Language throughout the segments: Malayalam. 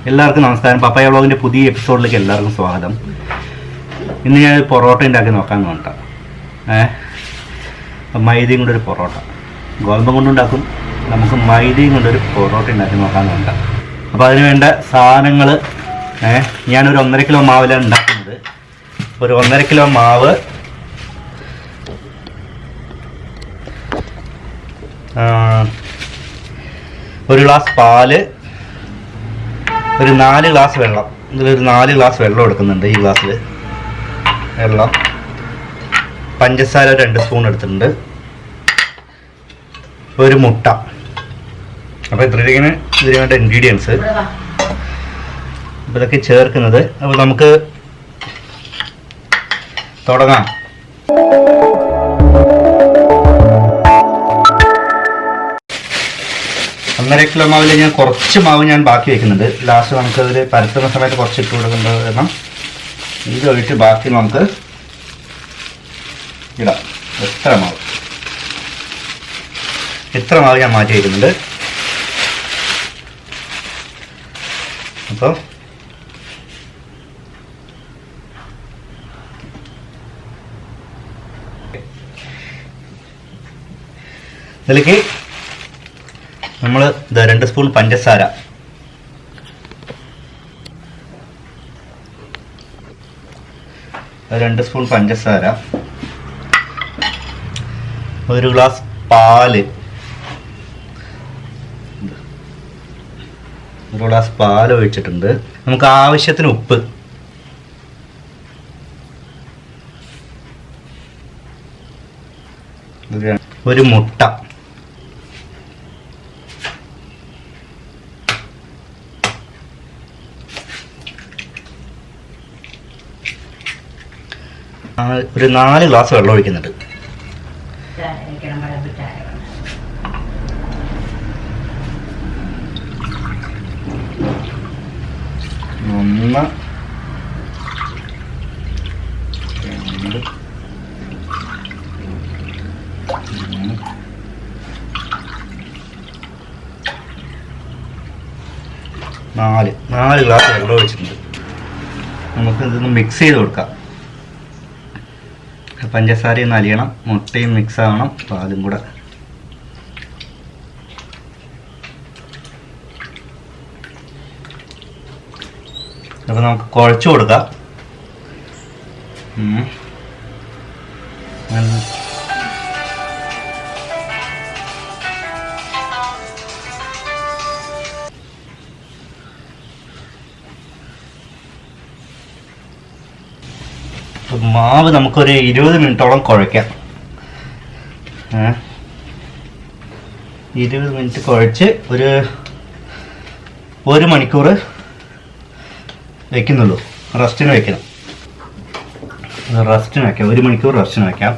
എല്ലാവർക്കും നമസ്കാരം. പപ്പായ വ്ളോഗിൻ്റെ പുതിയ എപ്പിസോഡിലേക്ക് എല്ലാവർക്കും സ്വാഗതം. ഇന്ന് ഞാൻ പൊറോട്ട ഉണ്ടാക്കി നോക്കാമെന്ന് വേണ്ട. മൈദയും കൊണ്ടൊരു പൊറോട്ട, ഗോതമ്പ് കൊണ്ടുണ്ടാക്കും. നമുക്ക് മൈദയും കൊണ്ടൊരു പൊറോട്ട ഉണ്ടാക്കി നോക്കാമെന്ന് വേണ്ട. അപ്പോൾ അതിന് വേണ്ട സാധനങ്ങൾ, ഞാനൊരു 1.5 കിലോ മാവിലാണ് ഉണ്ടാക്കുന്നത്. ഒരു 1.5 കിലോ മാവ്, ഒരു ഗ്ലാസ് പാല്, ഒരു 4 ഗ്ലാസ് വെള്ളം. ഇതിലൊരു 4 ഗ്ലാസ് വെള്ളം എടുക്കുന്നുണ്ട്. ഈ ഗ്ലാസ്സിൽ വെള്ളം, പഞ്ചസാര 2 സ്പൂൺ എടുത്തിട്ടുണ്ട്, ഒരു മുട്ട. അപ്പോൾ ഇത്രയൊക്കെയാണ് ഇതിന് വേണ്ട ഇൻഗ്രീഡിയൻസ്. അപ്പോൾ ഇതൊക്കെ ചേർക്കുന്നത്. അപ്പോൾ നമുക്ക് തുടങ്ങാം. ഒന്നര കിലോ മാവിൽ ഞാൻ കുറച്ച് മാവ് ഞാൻ ബാക്കി വെക്കുന്നുണ്ട്. ലാസ്റ്റ് നമുക്കതിൽ പരത്തുന്ന സമയത്ത് കുറച്ച് ഇട്ട് കൊടുക്കേണ്ടത് കാരണം ഇതൊഴിച്ച് ബാക്കി നമുക്ക് ഇടാം. എത്ര മാവ് ഞാൻ മാറ്റി വയ്ക്കുന്നുണ്ട്. അപ്പോൾ ഇതിലേക്ക് നമ്മൾ 2 സ്പൂൺ പഞ്ചസാര, ഒരു ഗ്ലാസ് പാല്, ഒഴിച്ചിട്ടുണ്ട്. നമുക്ക് ആവശ്യത്തിന് ഉപ്പ്, ഒരു മുട്ട, ഒരു 4 ഗ്ലാസ് വെള്ളം ഒഴിക്കുന്നുണ്ട്. ഒന്ന്, രണ്ട്, 4 ഗ്ലാസ് വെള്ളം ഒഴിച്ചിട്ടുണ്ട്. നമുക്ക് ഇതൊന്ന് മിക്സ് ചെയ്ത് കൊടുക്കാം. പഞ്ചസാരയും നലിയണം, മുട്ടയും മിക്സ് ആവണം, പാലും കൂടെ. അപ്പോൾ നമുക്ക് കുഴച്ച് കൊടുക്കാം. മാവ് നമുക്കൊരു 20 മിനിറ്റോളം കുഴയ്ക്കാം. 20 മിനിറ്റ് കുഴച്ച് ഒരു 1 മണിക്കൂർ വെക്കുന്നുള്ളൂ. റെസ്റ്റിന് വയ്ക്കാം. 1 മണിക്കൂർ റെസ്റ്റിന് വയ്ക്കാം.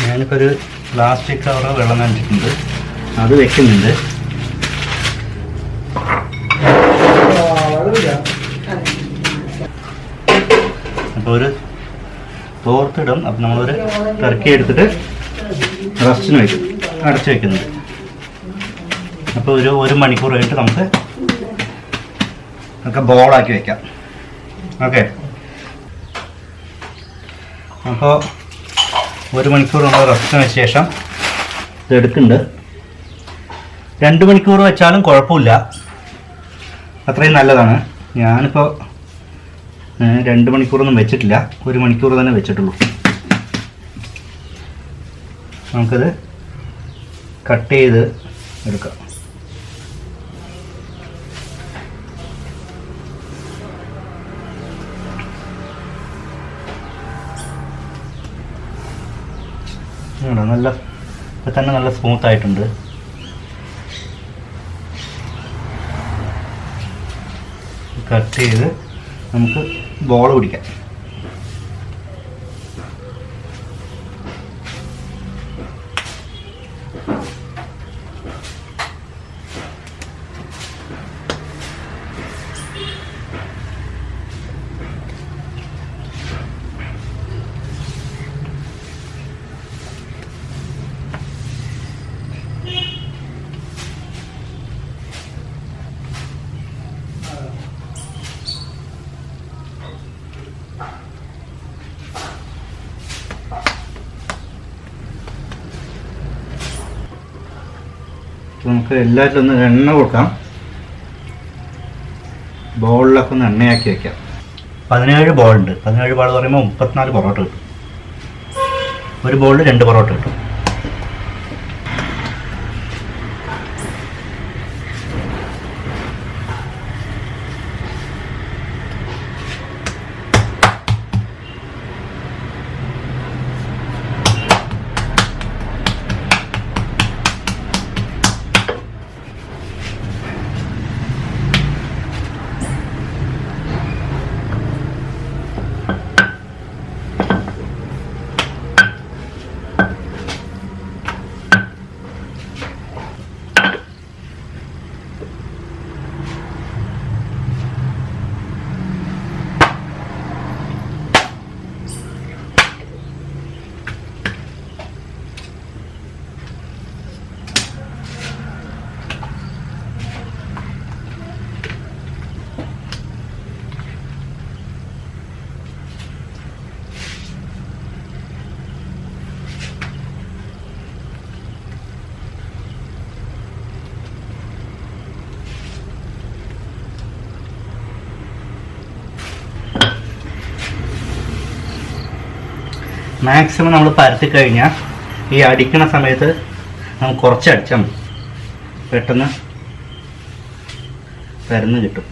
ഞാനിപ്പോൾ ഒരു പ്ലാസ്റ്റിക് കവർ വെള്ളം നനച്ചിട്ടുണ്ട്, അത് വെക്കുന്നുണ്ട്. അപ്പോൾ ഒരു തോർത്തിടും. അപ്പം നമ്മളൊരു ടർക്കി എടുത്തിട്ട് റെസ്റ്റിന് വയ്ക്കും, അടച്ചു വയ്ക്കുന്നുണ്ട്. അപ്പോൾ ഒരു 1 മണിക്കൂർ കഴിഞ്ഞിട്ട് നമുക്ക് ബോളാക്കി വയ്ക്കാം. ഓക്കെ. അപ്പോൾ 1 മണിക്കൂർ നമ്മൾ റെസ്റ്റിന് വെച്ച ശേഷം ഇതെടുക്കുന്നുണ്ട്. 2 മണിക്കൂർ വെച്ചാലും കുഴപ്പമില്ല, അത്രയും നല്ലതാണ്. ഞാനിപ്പോൾ 2 മണിക്കൂറൊന്നും വെച്ചിട്ടില്ല, 1 മണിക്കൂർ തന്നെ വെച്ചിട്ടുള്ളൂ. നമുക്കത് കട്ട് ചെയ്ത് എടുക്കാം. നല്ല ഇപ്പം തന്നെ നല്ല സ്മൂത്ത് ആയിട്ടുണ്ട്. കട്ട് ചെയ്ത് നമുക്ക് ബോൾ പിടിക്കാം. നമുക്ക് എല്ലാറ്റിലും ഒന്ന് എണ്ണ കൊടുക്കാം. ബോളിലൊക്കെ ഒന്ന് എണ്ണയാക്കി വയ്ക്കാം. 17 ബോളുണ്ട്. 17 ബോൾ പറയുമ്പോൾ 34 പൊറോട്ട കിട്ടും. ഒരു ബോളിൽ 2 പൊറോട്ട കിട്ടും. മാക്സിമം നമ്മൾ പരത്തി കഴിഞ്ഞാൽ ഈ അടിക്കണ സമയത്ത് നമുക്ക് കുറച്ച് അടിച്ചാൽ മതി, പെട്ടെന്ന് പരന്ന് കിട്ടും.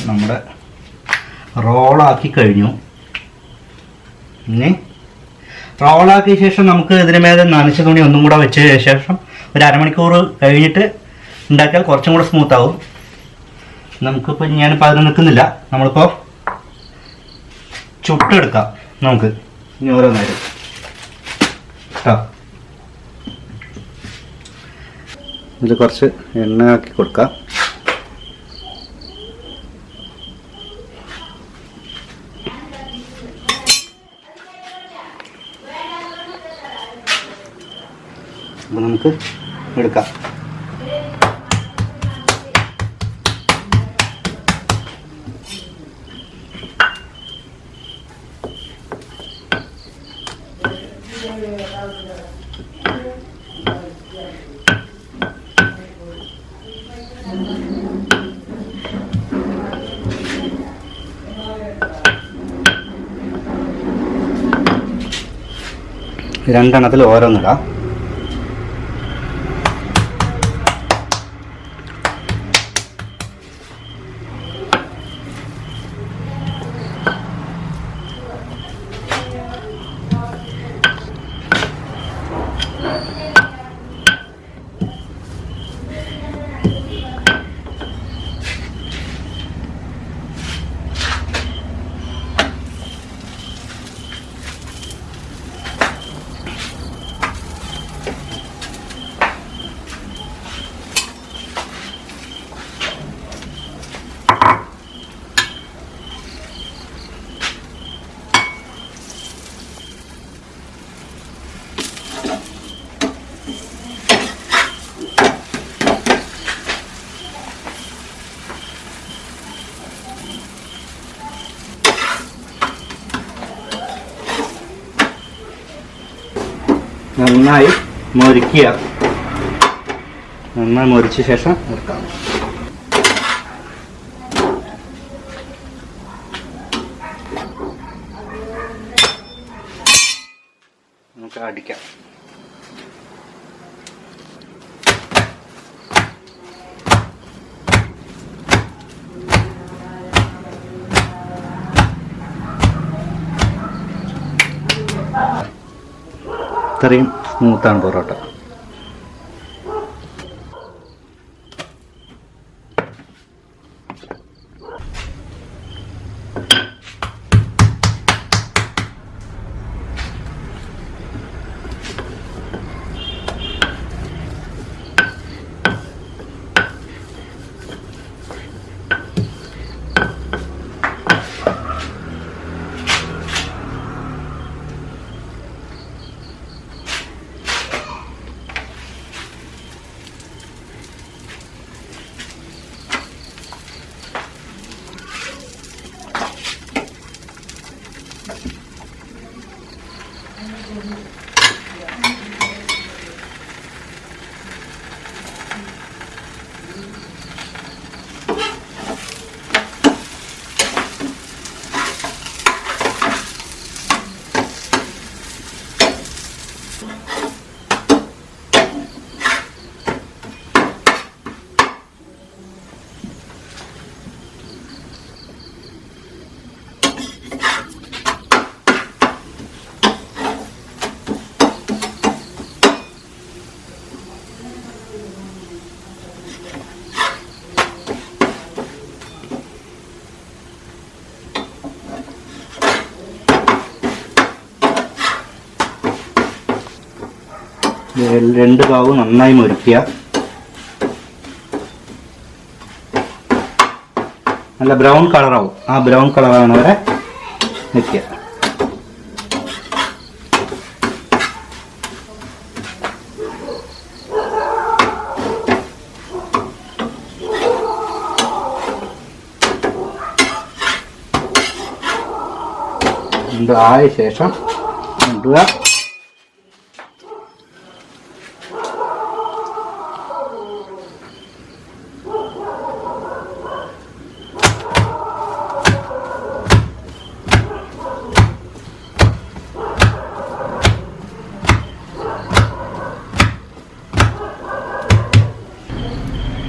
നമ്മുടെ റോളാക്കി കഴിഞ്ഞു. ഇനി റോളാക്കിയ ശേഷം നമുക്ക് ഇതിന് മേലെ നനച്ച തുണി ഒന്നും കൂടെ വെച്ച ശേഷം ഒരു അരമണിക്കൂർ കഴിഞ്ഞിട്ട് ഉണ്ടാക്കിയാൽ കുറച്ചും കൂടെ സ്മൂത്ത് ആവും. നമുക്കിപ്പോൾ ഞാനിപ്പോൾ അതിന് നിൽക്കുന്നില്ല, നമ്മളിപ്പോൾ ചുട്ടെടുക്കാം. നമുക്ക് ഇനി ഓരോ നേരം കേട്ടോ. ഇതിൽ കുറച്ച് എണ്ണ ആക്കി കൊടുക്കാം. അപ്പോൾ നമുക്ക് എടുക്കാം. രണ്ടെണ്ണത്തിൽ ഓരോന്നിടാം. നന്നായി മൊരിക്കുക. നന്നായി മൊരിച്ച ശേഷം എടുക്കാം. നമുക്ക് അടിക്കാം. ഇത്രയും സ്മൂത്താണ് പൊറോട്ട. രണ്ട് ഭാഗവും നന്നായി മുരിക്കുക. നല്ല ബ്രൗൺ കളറാവും. ആ ബ്രൗൺ കളറാണ് വരെ നിൽക്കുക. ആയ ശേഷം ഇടുക.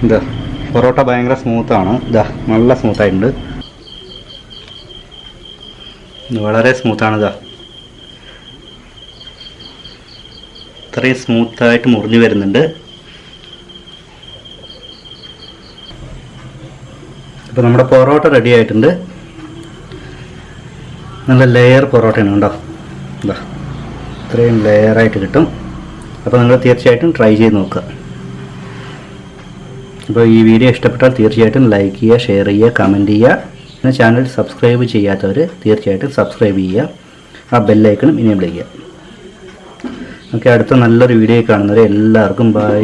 ഇതാ പൊറോട്ട ഭയങ്കര സ്മൂത്താണ്. ഇതാ നല്ല സ്മൂത്തായിട്ടുണ്ട്. വളരെ സ്മൂത്താണ്. ഇതാ ഇത്രയും സ്മൂത്തായിട്ട് മുറിഞ്ഞു വരുന്നുണ്ട്. അപ്പോൾ നമ്മുടെ പൊറോട്ട റെഡി ആയിട്ടുണ്ട്. നല്ല ലെയർ പൊറോട്ടയാണ് കേട്ടോ. ഇതാ ഇത്രയും ലെയറായിട്ട് കിട്ടും. അപ്പോൾ നിങ്ങൾ തീർച്ചയായിട്ടും ട്രൈ ചെയ്ത് നോക്കുക. അപ്പോൾ ഈ വീഡിയോ ഇഷ്ടപ്പെട്ടാൽ തീർച്ചയായിട്ടും ലൈക്ക് ചെയ്യുക, ഷെയർ ചെയ്യുക, കമൻറ്റ് ചെയ്യുക. പിന്നെ ചാനൽ സബ്സ്ക്രൈബ് ചെയ്യാത്തവർ തീർച്ചയായിട്ടും സബ്സ്ക്രൈബ് ചെയ്യുക. ആ ബെല്ലൈക്കണും ഇനേബിൾ ചെയ്യുക. ഓക്കെ, അടുത്ത നല്ലൊരു വീഡിയോ കാണുന്നവരെ എല്ലാവർക്കും ബൈ.